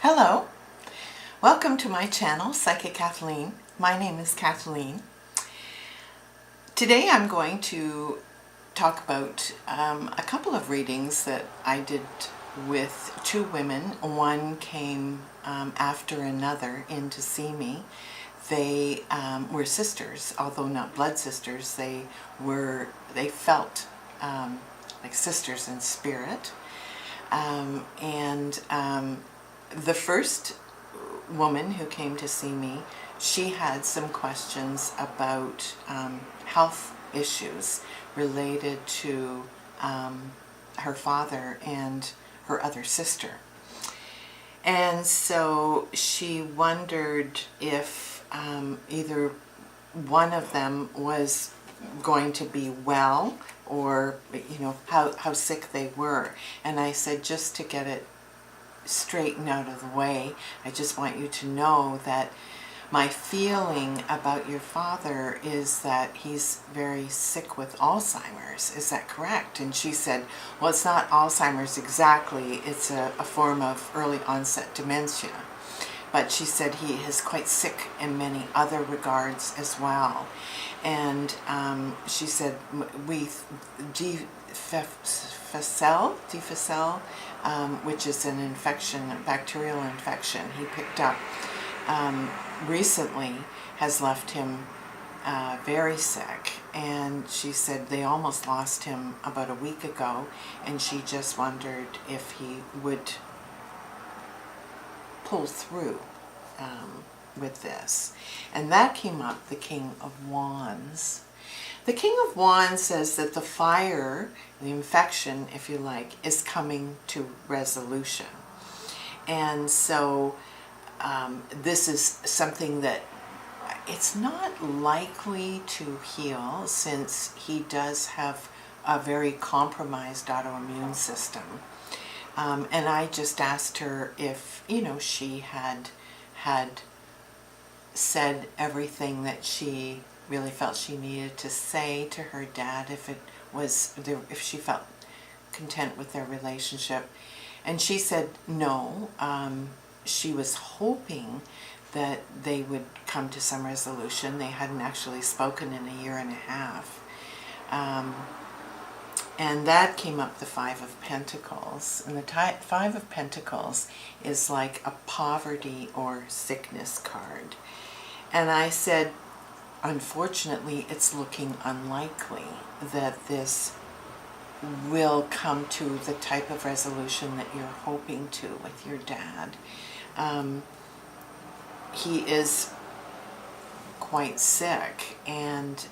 Hello, welcome to my channel, Psychic Kathleen. My name is Kathleen. Today I'm going to talk about a couple of readings that I did with two women. One came after another in to see me. They were sisters, although not blood sisters. They felt like sisters in spirit. The first woman who came to see me, she had some questions about health issues related to her father and her other sister. And so she wondered if either one of them was going to be well, or how sick they were. And I said, just to get it straightened out of the way, I just want you to know that my feeling about your father is that he's very sick with Alzheimer's. Is that correct? And she said, well, it's not Alzheimer's exactly, it's a form of early onset dementia. But she said he is quite sick in many other regards as well. And she said, difficile, which is an infection, a bacterial infection he picked up recently, has left him very sick. And she said they almost lost him about a week ago, and she just wondered if he would pull through with this. And that came up, the King of Wands. The King of Wands says that the fire, the infection, if you like, is coming to resolution. And so this is something that it's not likely to heal, since he does have a very compromised autoimmune system. And I just asked her if, she had said everything that she really felt she needed to say to her dad, if she felt content with their relationship. And she said no. She was hoping that they would come to some resolution. They hadn't actually spoken in a year and a half. And that came up, the Five of Pentacles. And the Five of Pentacles is like a poverty or sickness card. And I said, unfortunately, it's looking unlikely that this will come to the type of resolution that you're hoping to with your dad. He is quite sick, and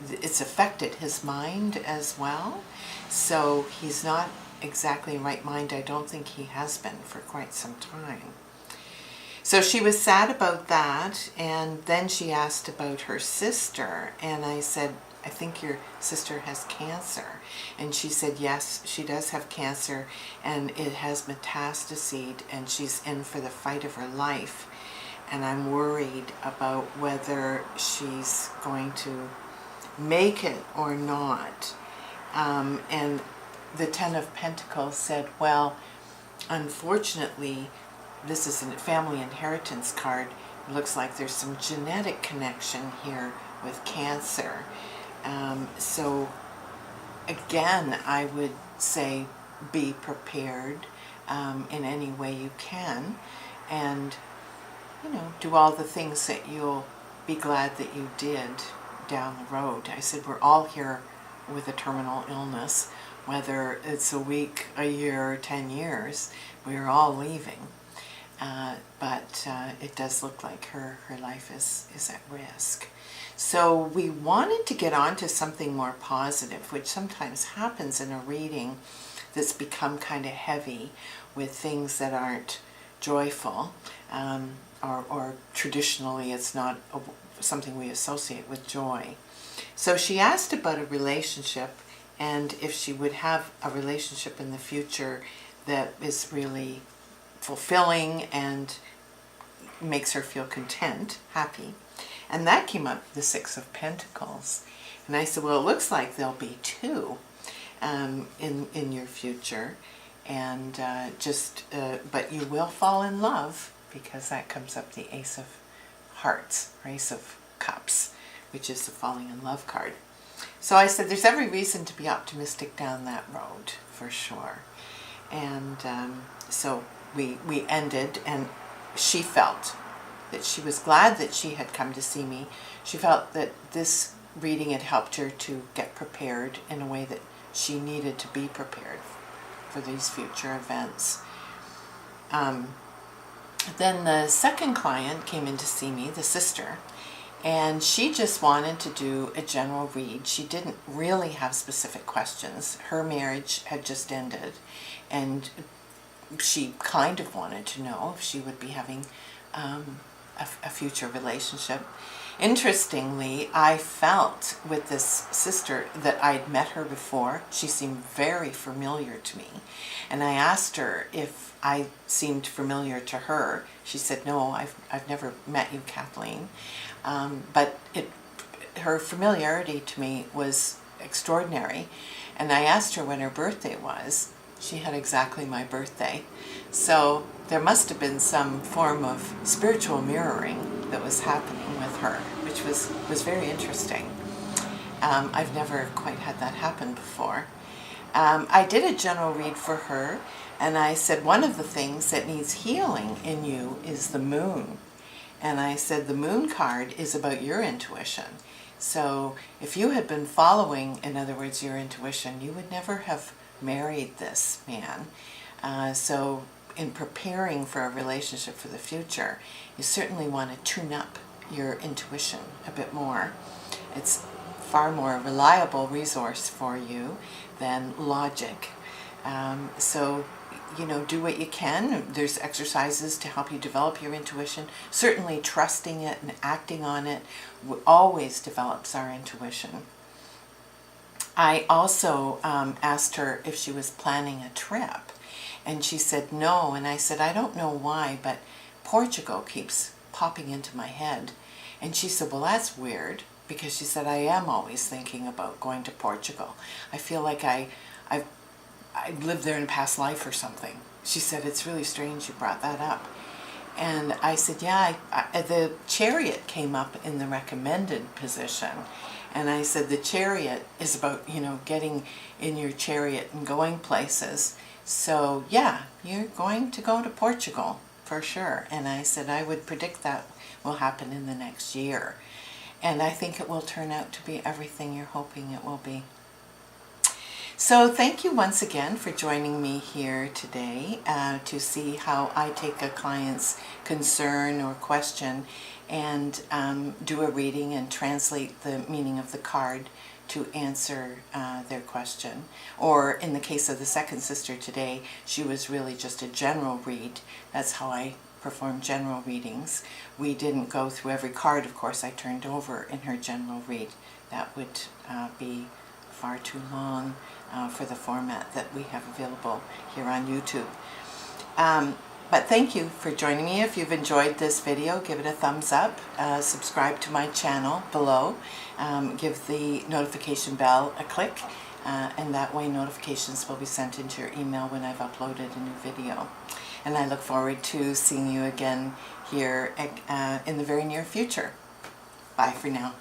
it's affected his mind as well. So he's not exactly in right mind. I don't think he has been for quite some time. So she was sad about that, and then she asked about her sister, and I said, I think your sister has cancer. And she said, yes, she does have cancer, and it has metastasized, and she's in for the fight of her life. And I'm worried about whether she's going to make it or not. And the Ten of Pentacles said, well, unfortunately, this is a family inheritance card. It looks like there's some genetic connection here with cancer. So again, I would say be prepared in any way you can, and do all the things that you'll be glad that you did down the road. I said we're all here with a terminal illness, whether it's a week, a year, 10 years, we're all leaving. But it does look like her life is at risk. So we wanted to get on to something more positive, which sometimes happens in a reading that's become kind of heavy with things that aren't joyful, or traditionally it's not something we associate with joy. So she asked about a relationship, and if she would have a relationship in the future that is really fulfilling and makes her feel content, happy. And that came up, the Six of Pentacles. And I said, well, it looks like there'll be two in your future. and but you will fall in love, because that comes up the Ace of Hearts, or Ace of Cups, which is the falling in love card. So I said there's every reason to be optimistic down that road, for sure. And so we ended, and she felt that she was glad that she had come to see me. She felt that this reading had helped her to get prepared in a way that she needed to be prepared for these future events. Then the second client came in to see me, the sister, and she just wanted to do a general read. She didn't really have specific questions. Her marriage had just ended, and she kind of wanted to know if she would be having a future relationship. Interestingly, I felt with this sister that I'd met her before. She seemed very familiar to me. And I asked her if I seemed familiar to her. She said, no, I've never met you, Kathleen. But her familiarity to me was extraordinary. And I asked her when her birthday was. She had exactly my birthday. So there must have been some form of spiritual mirroring that was happening with her, which was very interesting. I've never quite had that happen before. I did a general read for her, and I said one of the things that needs healing in you is the moon. And I said the moon card is about your intuition. So if you had been following, in other words, your intuition, you would never have married this man. So in preparing for a relationship for the future, you certainly want to tune up your intuition a bit more. It's far more reliable resource for you than logic. So, do what you can. There's exercises to help you develop your intuition. Certainly trusting it and acting on it always develops our intuition. I also asked her if she was planning a trip, and she said no, and I said, I don't know why, but Portugal keeps popping into my head. And she said, well, that's weird, because she said, I am always thinking about going to Portugal. I feel like I lived there in a past life or something. She said, it's really strange you brought that up. And I said, yeah, the Chariot came up in the recommended position. And I said, the Chariot is about, getting in your chariot and going places. So yeah, you're going to go to Portugal for sure. And I said, I would predict that will happen in the next year. And I think it will turn out to be everything you're hoping it will be. So thank you once again for joining me here today to see how I take a client's concern or question and do a reading and translate the meaning of the card to answer their question. Or in the case of the second sister today, she was really just a general read. That's how I perform general readings. We didn't go through every card, of course, I turned over in her general read. That would be far too long for the format that we have available here on YouTube. But thank you for joining me. If you've enjoyed this video, give it a thumbs up, subscribe to my channel below, give the notification bell a click, and that way notifications will be sent into your email when I've uploaded a new video. And I look forward to seeing you again here in the very near future. Bye for now.